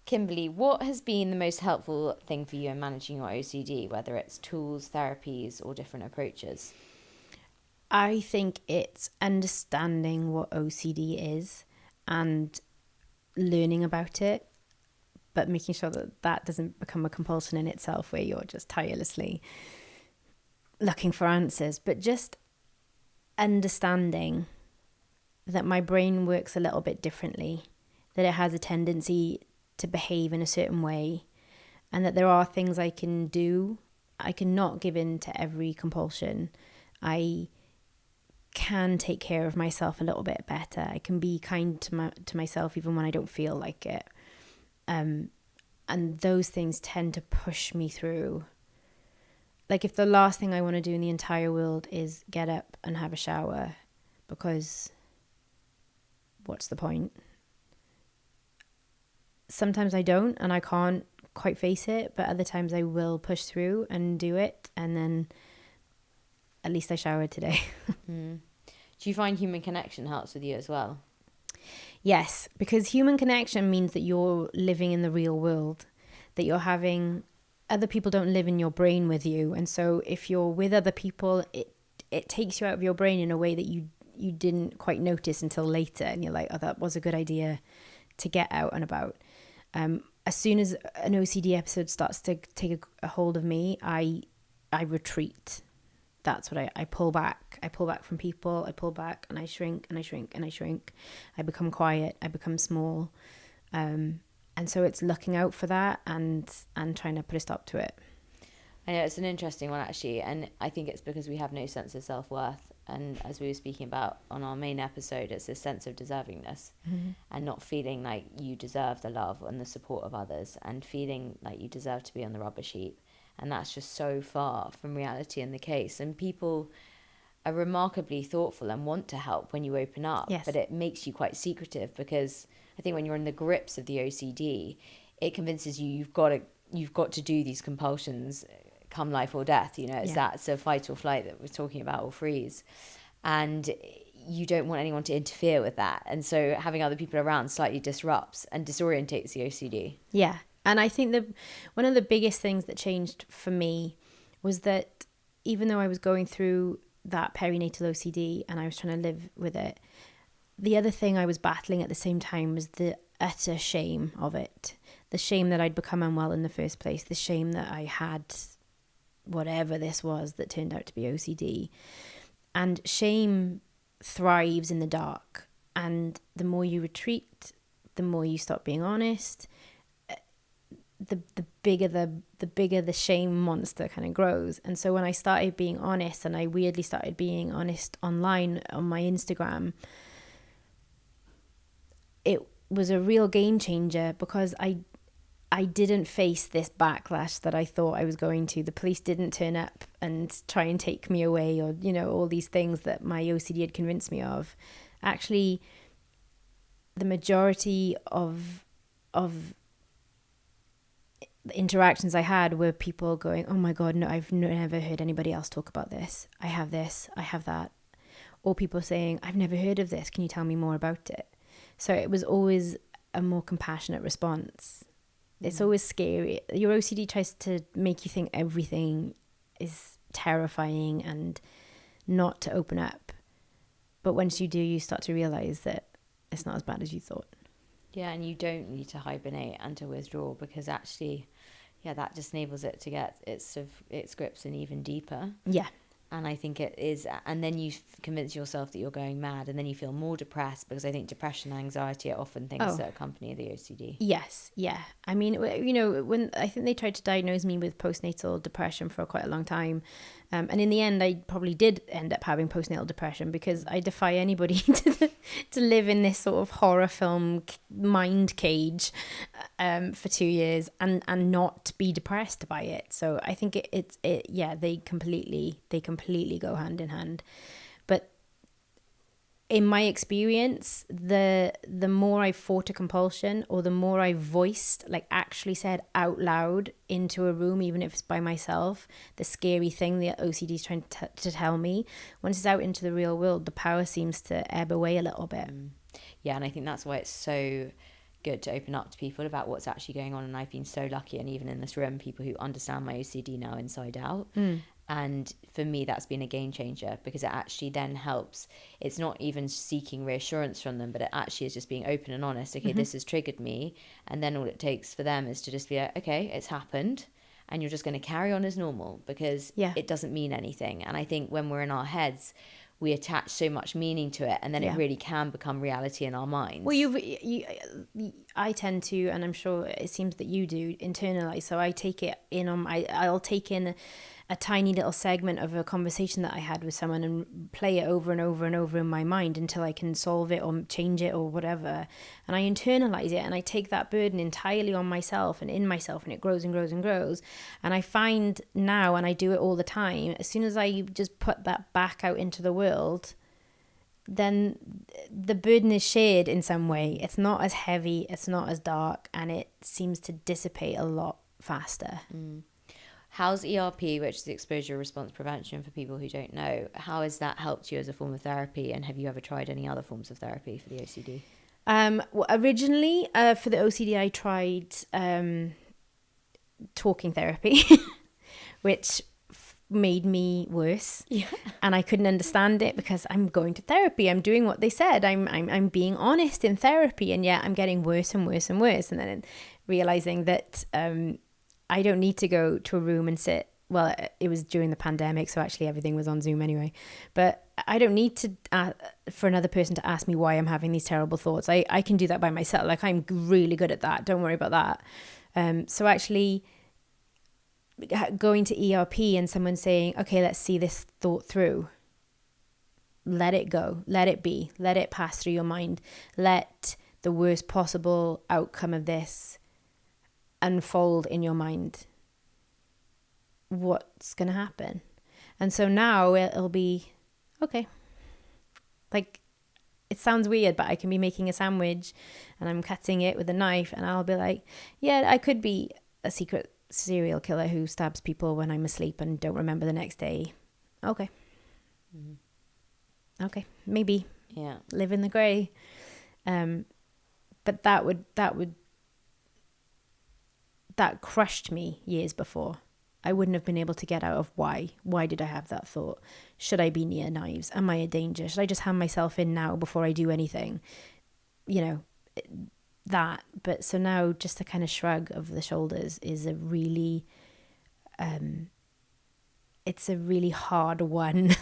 Kimberley, what has been the most helpful thing for you in managing your OCD, whether it's tools, therapies, or different approaches? I think it's understanding what OCD is and learning about it, but making sure that that doesn't become a compulsion in itself where you're just tirelessly looking for answers, but just understanding that my brain works a little bit differently, that it has a tendency to behave in a certain way, and that there are things I can do. I cannot give in to every compulsion. I can take care of myself a little bit better. I can be kind to myself even when I don't feel like it. And those things tend to push me through. Like if the last thing I want to do in the entire world is get up and have a shower, because what's the point? Sometimes I don't and I can't quite face it, but other times I will push through and do it, and then at least I showered today. Do you find human connection helps with you as well? Yes, because human connection means that you're living in the real world, that you're having other people don't live in your brain with you. And so if you're with other people, it takes you out of your brain in a way that you didn't quite notice until later. And you're like, oh, that was a good idea to get out and about. As soon as an OCD episode starts to take a hold of me, I retreat. That's what I pull back. I pull back from people. I pull back and I shrink and I shrink and I shrink. I become quiet. I become small. And so it's looking out for that and trying to put a stop to it. I know it's an interesting one actually, and I think it's because we have no sense of self-worth. And as we were speaking about on our main episode, it's this sense of deservingness and not feeling like you deserve the love and the support of others, and feeling like you deserve to be on the rubbish heap. And that's just so far from reality in the case. And people are remarkably thoughtful and want to help when you open up, Yes. but it makes you quite secretive, because I think when you're in the grips of the OCD, it convinces you you've got to do these compulsions come life or death. You know, it's Yeah. that's a fight or flight that we're talking about, or freeze. And you don't want anyone to interfere with that. And so having other people around slightly disrupts and disorientates the OCD. Yeah. And I think that one of the biggest things that changed for me was that even though I was going through that perinatal OCD and I was trying to live with it, the other thing I was battling at the same time was the utter shame of it. The shame that I'd become unwell in the first place. The shame that I had whatever this was that turned out to be OCD. And shame thrives in the dark. And the more you retreat, the more you stop being honest, the bigger the shame monster kind of grows. And so when I started being honest, and I weirdly started being honest online on my Instagram, it was a real game changer, because I didn't face this backlash that I thought I was going to. The police didn't turn up and try and take me away, or, you know, all these things that my OCD had convinced me of. Actually, the majority of the interactions I had were people going, oh my God, no, I've never heard anybody else talk about this. I have that. Or people saying, I've never heard of this. Can you tell me more about it? So it was always a more compassionate response. It's always scary. Your OCD tries to make you think everything is terrifying and not to open up. But once you do, you start to realize that it's not as bad as you thought. Yeah, and you don't need to hibernate and to withdraw, because actually, yeah, that just enables it to get its grips in even deeper. Yeah. And I think it is, and then you convince yourself that you're going mad, and then you feel more depressed, because I think depression and anxiety are often things that accompany the OCD. Yes, yeah. I mean, you know, when I think they tried to diagnose me with postnatal depression for quite a long time, and in the end, I probably did end up having postnatal depression, because I defy anybody to live in this sort of horror film mind cage for 2 years and not be depressed by it. So I think it yeah, they completely go hand in hand. But in my experience, the more I fought a compulsion, or the more I voiced, like actually said out loud into a room, even if it's by myself, the scary thing the OCD is trying to tell me, once it's out into the real world, the power seems to ebb away a little bit. Yeah, and I think that's why it's so good to open up to people about what's actually going on. And I've been so lucky, and even in this room, people who understand my OCD now inside out. And for me, that's been a game changer, because it actually then helps. It's not even seeking reassurance from them, but it actually is just being open and honest. Okay, this has triggered me. And then all it takes for them is to just be like, okay, it's happened. And you're just going to carry on as normal, because it doesn't mean anything. And I think when we're in our heads, we attach so much meaning to it, and then it really can become reality in our minds. Well, I tend to, and I'm sure it seems that you do, internalize. So I take it in on I'll take in a tiny little segment of a conversation that I had with someone and play it over and over and over in my mind until I can solve it or change it or whatever. And I internalize it, and I take that burden entirely on myself and in myself, and it grows and grows and grows. And I find now, and I do it all the time, as soon as I just put that back out into the world, then the burden is shared in some way. It's not as heavy, it's not as dark, and it seems to dissipate a lot faster. How's ERP, which is exposure response prevention for people who don't know, how has that helped you as a form of therapy? And have you ever tried any other forms of therapy for the OCD? Well, originally, for the OCD, I tried talking therapy, which made me worse. And I couldn't understand it, because I'm going to therapy, I'm doing what they said, I'm being honest in therapy, and yet I'm getting worse and worse and worse. And then realizing that I don't need to go to a room and sit. Well, it was during the pandemic, so actually everything was on Zoom anyway. But I don't need to for another person to ask me why I'm having these terrible thoughts. I can do that by myself. Like, I'm really good at that. Don't worry about that. So actually going to ERP and someone saying, okay, let's see this thought through. Let it go. Let it be. Let it pass through your mind. Let the worst possible outcome of this unfold in your mind. What's going to happen? And so now it'll be, okay. Like, it sounds weird, but I can be making a sandwich and I'm cutting it with a knife, and I'll be like, yeah, I could be a secret serial killer who stabs people when I'm asleep and don't remember the next day. Okay. Okay, maybe. Yeah. Live in the grey. But that crushed me years before. I wouldn't have been able to get out of why. Why did I have that thought? Should I be near knives? Am I a danger? Should I just hand myself in now before I do anything? You know, that. But so now just a kind of shrug of the shoulders is a really, it's a really hard one.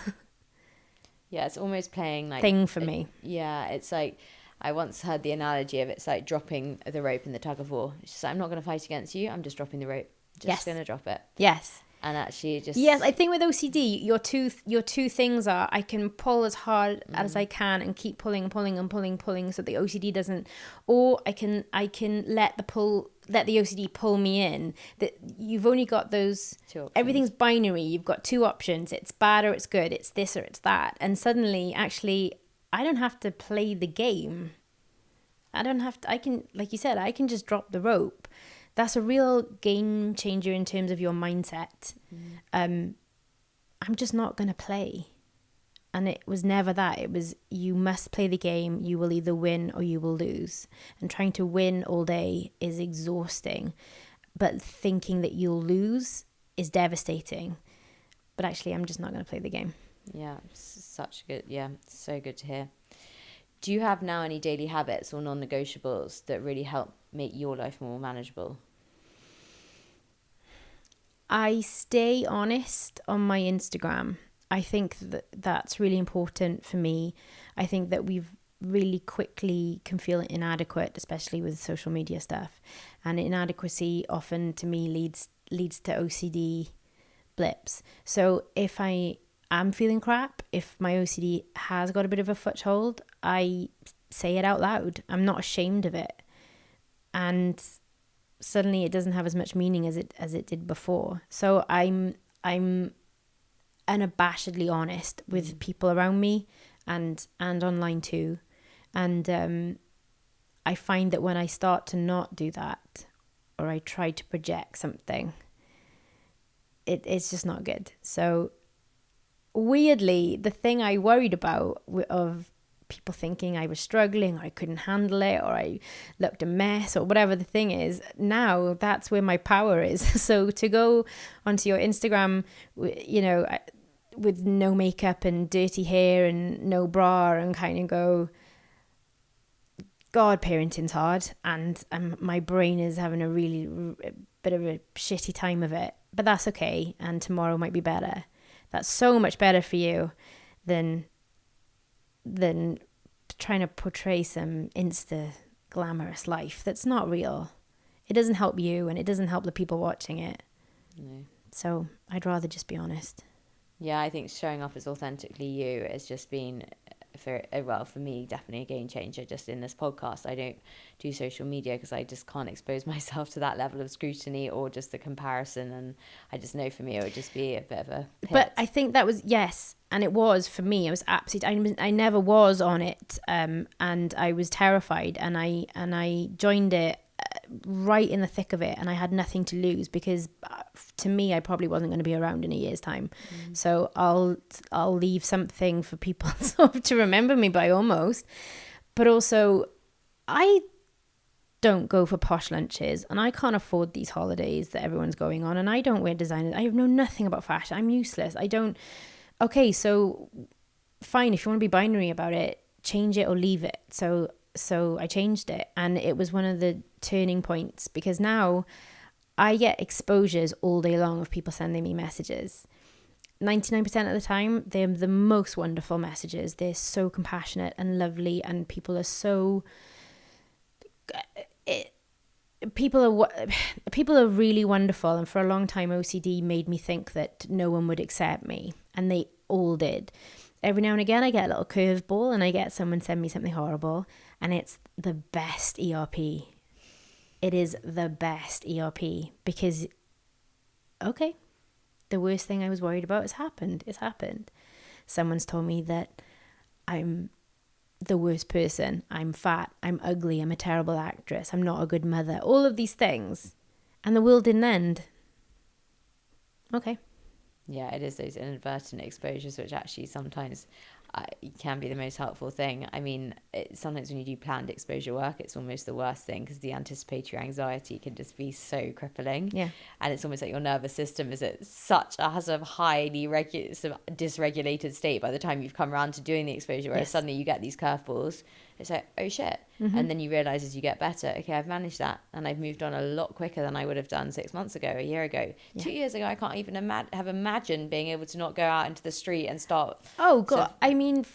Yeah, it's almost playing like... thing for me. Yeah, it's like... I once heard the analogy of it's like dropping the rope in the tug-of-war. It's just like, I'm not going to fight against you. I'm just dropping the rope. Just going to drop it. Yes. And actually just... Yes, I think with OCD, your two things are, I can pull as hard as I can and keep pulling so the OCD doesn't... Or I can let the OCD pull me in. That you've only got those... Everything's binary. You've got two options. It's bad or it's good. It's this or it's that. And suddenly, actually... I don't have to play the game. I can, like you said, I can just drop the rope. That's a real game changer in terms of your mindset. I'm just not going to play. And it was never that. It was, you must play the game. You will either win or you will lose. And trying to win all day is exhausting. But thinking that you'll lose is devastating. But actually, I'm just not going to play the game. Yeah, such good. Yeah, so good to hear. Do you have now any daily habits or non-negotiables that really help make your life more manageable? I stay honest on my Instagram. I think that's really important for me. I think that we've really quickly can feel inadequate, especially with social media stuff. And inadequacy often to me leads to OCD blips. So if I'm feeling crap, if my OCD has got a bit of a foothold, I say it out loud. I'm not ashamed of it. And suddenly it doesn't have as much meaning as it did before. So I'm unabashedly honest with people around me and online too. And I find that when I start to not do that, or I try to project something, it's just not good. So weirdly, the thing I worried about of people thinking I was struggling, or I couldn't handle it, or I looked a mess, or whatever the thing is. Now that's where my power is. So to go onto your Instagram, you know, with no makeup and dirty hair and no bra, and kind of go, God, parenting's hard, and my brain is having a bit of a shitty time of it, but that's okay, and tomorrow might be better. That's so much better for you than trying to portray some insta glamorous life that's not real. It doesn't help you, and it doesn't help the people watching it. No. So I'd rather just be honest. Yeah, I think showing up as authentically you has just been, for me, definitely a game changer. Just in this podcast, I don't do social media because I just can't expose myself to that level of scrutiny or just the comparison. And I just know for me, it would just be a bit of a pit. But I think that was, yes, and it was for me. I was absolutely, I never was on it, and I was terrified, and I joined it right in the thick of it, and I had nothing to lose, because to me, I probably wasn't going to be around in a year's time. So I'll leave something for people sort of to remember me by, almost. But also, I don't go for posh lunches, and I can't afford these holidays that everyone's going on, and I don't wear designer. I know nothing about fashion. I'm useless. I don't. Okay, so fine, if you want to be binary about it, change it or leave it. So I changed it, and it was one of the turning points, because now I get exposures all day long of people sending me messages. 99% of the time, they're the most wonderful messages. They're so compassionate and lovely, and people are so... People are really wonderful, and for a long time OCD made me think that no one would accept me, and they all did. Every now and again I get a little curveball, and I get someone send me something horrible, and it's the best ERP. It is the best ERP, because okay, the worst thing I was worried about has happened. It's happened. Someone's told me that I'm the worst person, I'm fat, I'm ugly, I'm a terrible actress, I'm not a good mother, all of these things, and the world didn't end. Okay. Yeah, it is those inadvertent exposures which actually sometimes can be the most helpful thing. I mean, sometimes when you do planned exposure work, it's almost the worst thing, because the anticipatory anxiety can just be so crippling. Yeah. And it's almost like your nervous system is at such a sort of highly dysregulated state by the time you've come around to doing the exposure, whereas suddenly you get these curveballs. It's like, oh shit. And then you realize as you get better, okay, I've managed that, and I've moved on a lot quicker than I would have done 6 months ago, a year ago. 2 years ago, I can't even have imagined being able to not go out into the street and start. Oh God, I mean,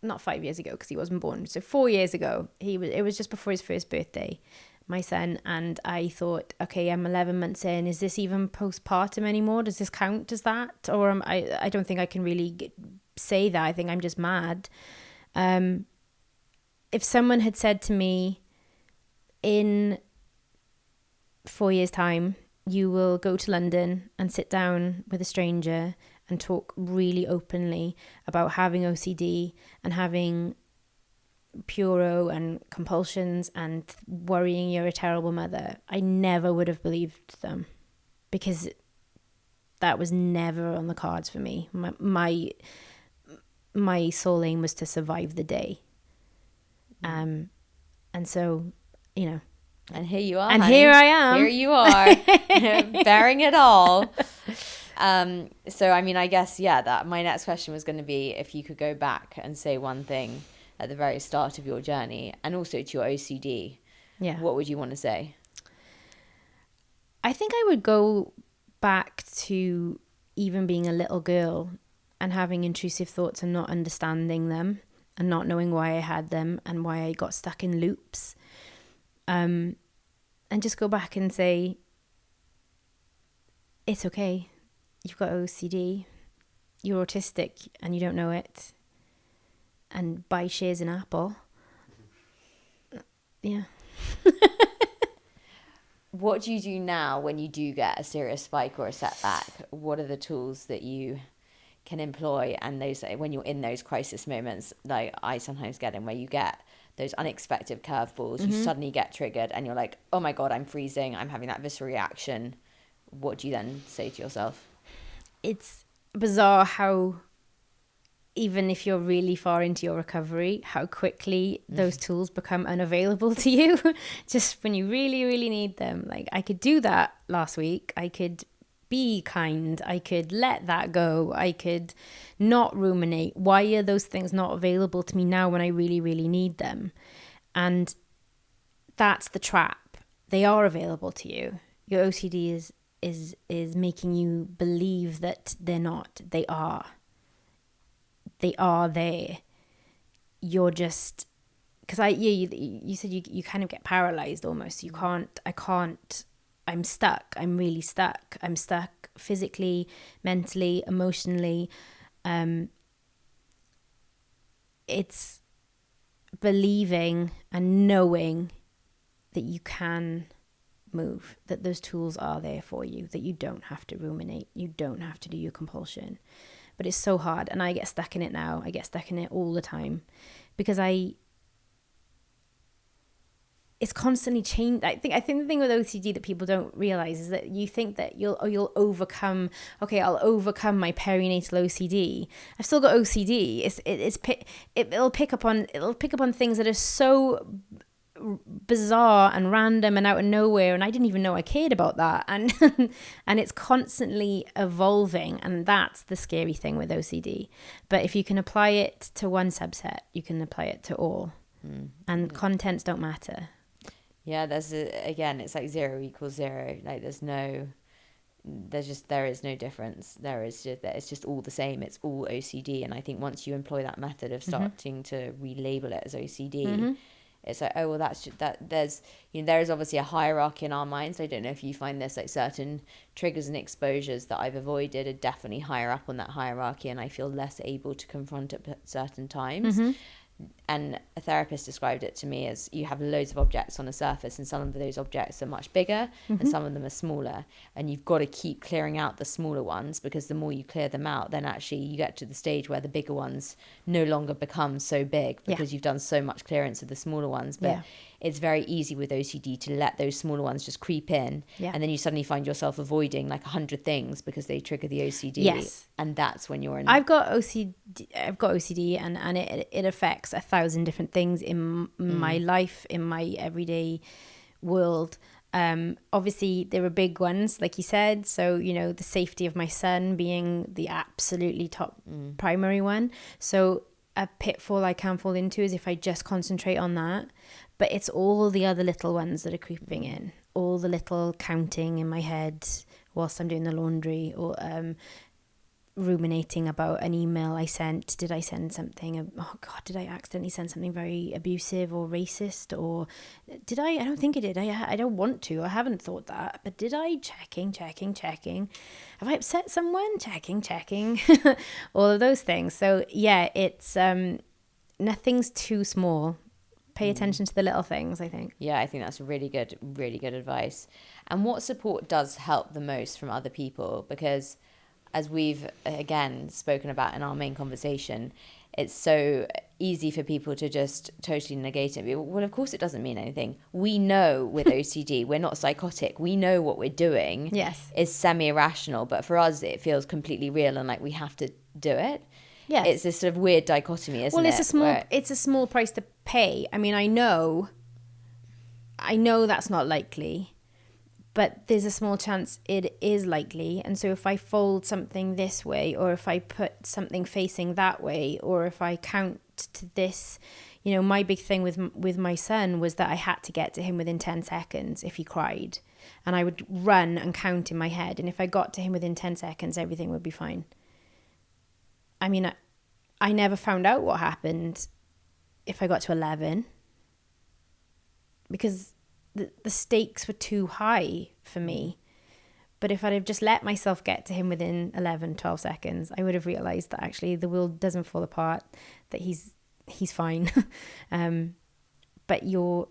not 5 years ago, because he wasn't born. So 4 years ago, it was just before his first birthday, my son, and I thought, okay, I'm 11 months in. Is this even postpartum anymore? Does this count as that? Or I don't think I can really say that. I think I'm just mad. If someone had said to me, in 4 years' time, you will go to London and sit down with a stranger and talk really openly about having OCD and having puro and compulsions and worrying you're a terrible mother, I never would have believed them, because that was never on the cards for me. My sole aim was to survive the day. And so, you know. And here you are. And honey. here I am. Here you are, bearing it all. So, I mean, I guess, that my next question was going to be, if you could go back and say one thing at the very start of your journey, and also to your OCD, what would you want to say? I think I would go back to even being a little girl and having intrusive thoughts and not understanding them and not knowing why I had them and why I got stuck in loops. And just go back and say, it's okay. You've got OCD. You're autistic and you don't know it. And buy shares in Apple. Yeah. What do you do now when you do get a serious spike or a setback? What are the tools that you can employ? And those, when you're in those crisis moments, like I sometimes get in, where you get those unexpected curveballs, you suddenly get triggered and you're like, oh my God, I'm freezing. I'm having that visceral reaction. What do you then say to yourself? It's bizarre how even if you're really far into your recovery, how quickly those tools become unavailable to you just when you really, really need them. Like, I could do that last week. I could be kind. I could let that go. I could not ruminate. Why are those things not available to me now when I really, really need them? And that's the trap. They are available to you. Your OCD is making you believe that they're not. They are. They are there. You're just, because you said you kind of get paralyzed almost. I'm stuck. I'm really stuck. I'm stuck physically, mentally, emotionally. It's believing and knowing that you can move, that those tools are there for you, that you don't have to ruminate, you don't have to do your compulsion. But it's so hard, and I get stuck in it now. I get stuck in it all the time because it's constantly changed. I think the thing with OCD that people don't realize is that you think that you'll overcome. Okay, I'll overcome my perinatal OCD. I've still got OCD. It'll pick up on things that are so bizarre and random and out of nowhere, and I didn't even know I cared about that, and and it's constantly evolving, and that's the scary thing with OCD. But if you can apply it to one subset, you can apply it to all, and contents don't matter. Yeah, again, it's like 0 equals 0. Like there is no difference. It's just all the same. It's all OCD. And I think once you employ that method of starting to relabel it as OCD, it's like, oh, well, there's, there is obviously a hierarchy in our minds. I don't know if you find this, like certain triggers and exposures that I've avoided are definitely higher up on that hierarchy, and I feel less able to confront it at certain times. And a therapist described it to me as you have loads of objects on a surface, and some of those objects are much bigger and some of them are smaller, and you've got to keep clearing out the smaller ones, because the more you clear them out, then actually you get to the stage where the bigger ones no longer become so big because you've done so much clearance of the smaller ones. But it's very easy with OCD to let those smaller ones just creep in, and then you suddenly find yourself avoiding like 100 things because they trigger the OCD. And that's when you're in. I've got OCD, and it affects 1,000 different things in my life, in my everyday world. Obviously there are big ones, like you said. So, the safety of my son being the absolutely top primary one. So a pitfall I can fall into is if I just concentrate on that. But it's all the other little ones that are creeping in, all the little counting in my head whilst I'm doing the laundry, or ruminating about an email I sent. Did I send something? Oh God, did I accidentally send something very abusive or racist? Or did I? I don't think I did. I don't want to. I haven't thought that. But did I? Checking. Have I upset someone? Checking. All of those things. So yeah, it's nothing's too small. Pay attention to the little things, I think. Yeah, I think that's really good advice. And what support does help the most from other people? Because as we've, again, spoken about in our main conversation, it's so easy for people to just totally negate it. Well, of course it doesn't mean anything. We know with OCD, we're not psychotic. We know what we're doing is semi-irrational, but for us, it feels completely real and like we have to do it. Yes. It's this sort of weird dichotomy, isn't it? Well, it's a small price to pay. I mean, I know that's not likely, but there's a small chance it is likely. And so if I fold something this way, or if I put something facing that way, or if I count to this, my big thing with my son was that I had to get to him within 10 seconds if he cried. And I would run and count in my head. And if I got to him within 10 seconds, everything would be fine. I mean, I never found out what happened if I got to 11, because the stakes were too high for me. But if I'd have just let myself get to him within 11, 12 seconds, I would have realized that actually the world doesn't fall apart, that he's fine. But your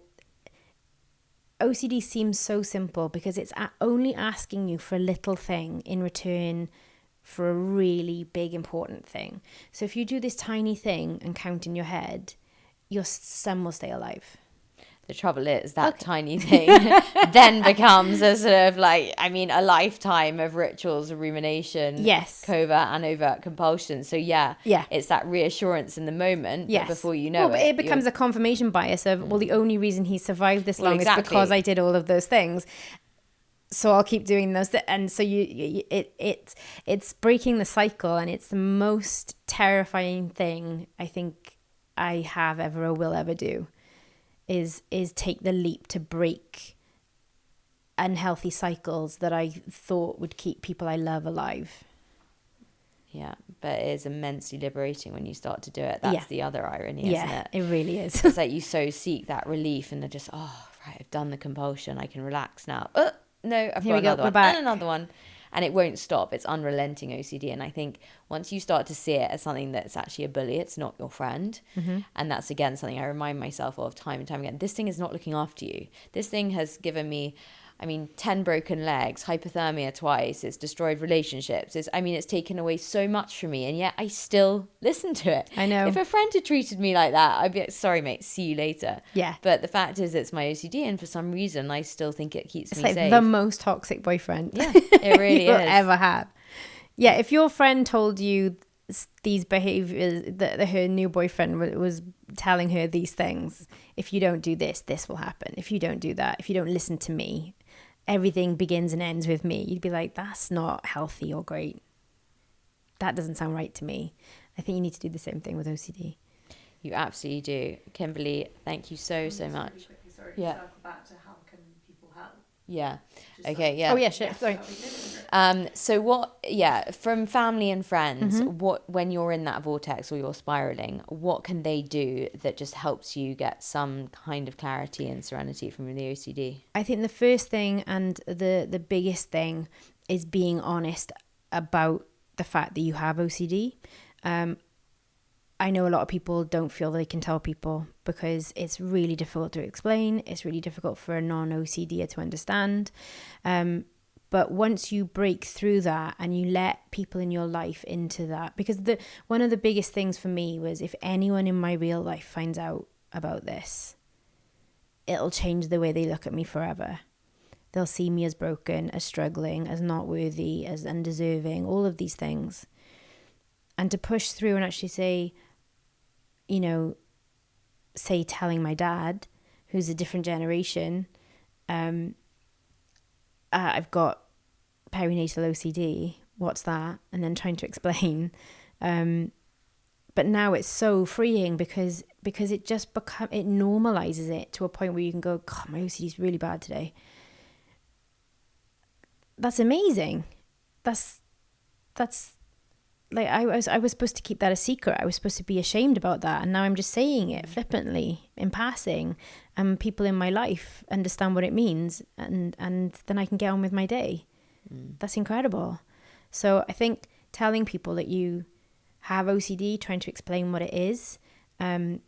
OCD seems so simple because it's only asking you for a little thing in return for a really big, important thing. So if you do this tiny thing and count in your head, your son will stay alive. The trouble is that tiny thing then becomes a sort of like, I mean, a lifetime of rituals, rumination, covert and overt compulsion. So it's that reassurance in the moment, but before you know it becomes a confirmation bias of, well, the only reason he survived this long is because I did all of those things. So I'll keep doing those. And so it's breaking the cycle, and it's the most terrifying thing I think I have ever or will ever do. Is take the leap to break unhealthy cycles that I thought would keep people I love alive. Yeah, but it is immensely liberating when you start to do it. That's the other irony, isn't it? It really is. It's like you so seek that relief, and they're just, I've done the compulsion, I can relax now. No, I've got another one, and another one. And it won't stop. It's unrelenting OCD. And I think once you start to see it as something that's actually a bully, it's not your friend. Mm-hmm. And that's, again, something I remind myself of time and time again. This thing is not looking after you. This thing has given me, 10 broken legs, hypothermia twice. It's destroyed relationships. It's taken away so much from me. And yet I still listen to it. I know. If a friend had treated me like that, I'd be like, sorry, mate, see you later. Yeah. But the fact is, it's my OCD. And for some reason, I still think it keeps me safe. It's like the most toxic boyfriend. Yeah, it really you will ever have. Yeah, if your friend told you these behaviors, that her new boyfriend was telling her these things, if you don't do this, this will happen. If you don't do that, if you don't listen to me, everything begins and ends with me. You'd be like, that's not healthy or great. That doesn't sound right to me. I think you need to do the same thing with OCD. You absolutely do. Kimberley, thank you so much. Really quickly, sorry, circle back to how can people help? Yeah. Just okay, yeah. Oh, yeah, sure. Sorry. So from family and friends, Mm-hmm. when you're in that vortex or you're spiraling, what can they do that just helps you get some kind of clarity and serenity from the OCD? I think the first thing and the biggest thing is being honest about the fact that you have OCD. I know a lot of people don't feel they can tell people because it's really difficult to explain. It's really difficult for a non-OCDer to understand. But once you break through that and you let people in your life into that, because one of the biggest things for me was, if anyone in my real life finds out about this, it'll change the way they look at me forever. They'll see me as broken, as struggling, as not worthy, as undeserving, all of these things. And to push through and actually say, telling my dad, who's a different generation, I've got perinatal OCD, what's that? And then trying to explain. But now it's so freeing because it just it normalizes it to a point where you can go, God, my OCD is really bad today. That's amazing. That's like, I was supposed to keep that a secret. I was supposed to be ashamed about that. And now I'm just saying it flippantly in passing. And people in my life understand what it means. And then I can get on with my day. That's incredible. So I think telling people that you have OCD, trying to explain what it is, and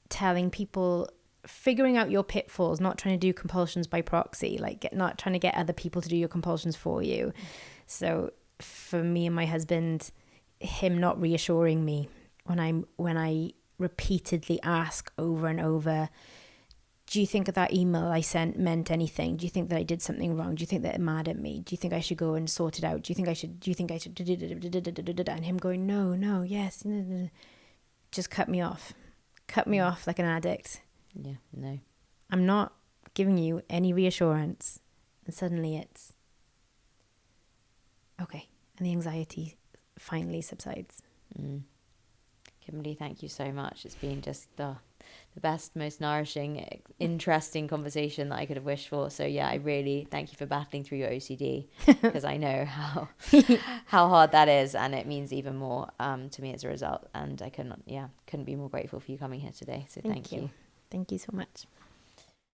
telling people, figuring out your pitfalls, not trying to do compulsions by proxy, not trying to get other people to do your compulsions for you. So for me and my husband, him not reassuring me when I repeatedly ask over and over, do you think that email I sent meant anything? Do you think that I did something wrong? Do you think that they're mad at me? Do you think I should go and sort it out? Do you think I should and him going, no, yes, just cut me off like an addict. Yeah, no, I'm not giving you any reassurance. And suddenly it's okay, and the anxiety finally subsides. Kimberley, thank you so much. It's been just the best, most nourishing, interesting conversation that I could have wished for. So yeah, I really thank you for battling through your OCD, because I know how hard that is, and it means even more to me as a result. And I couldn't be more grateful for you coming here today. So thank you. Thank you so much.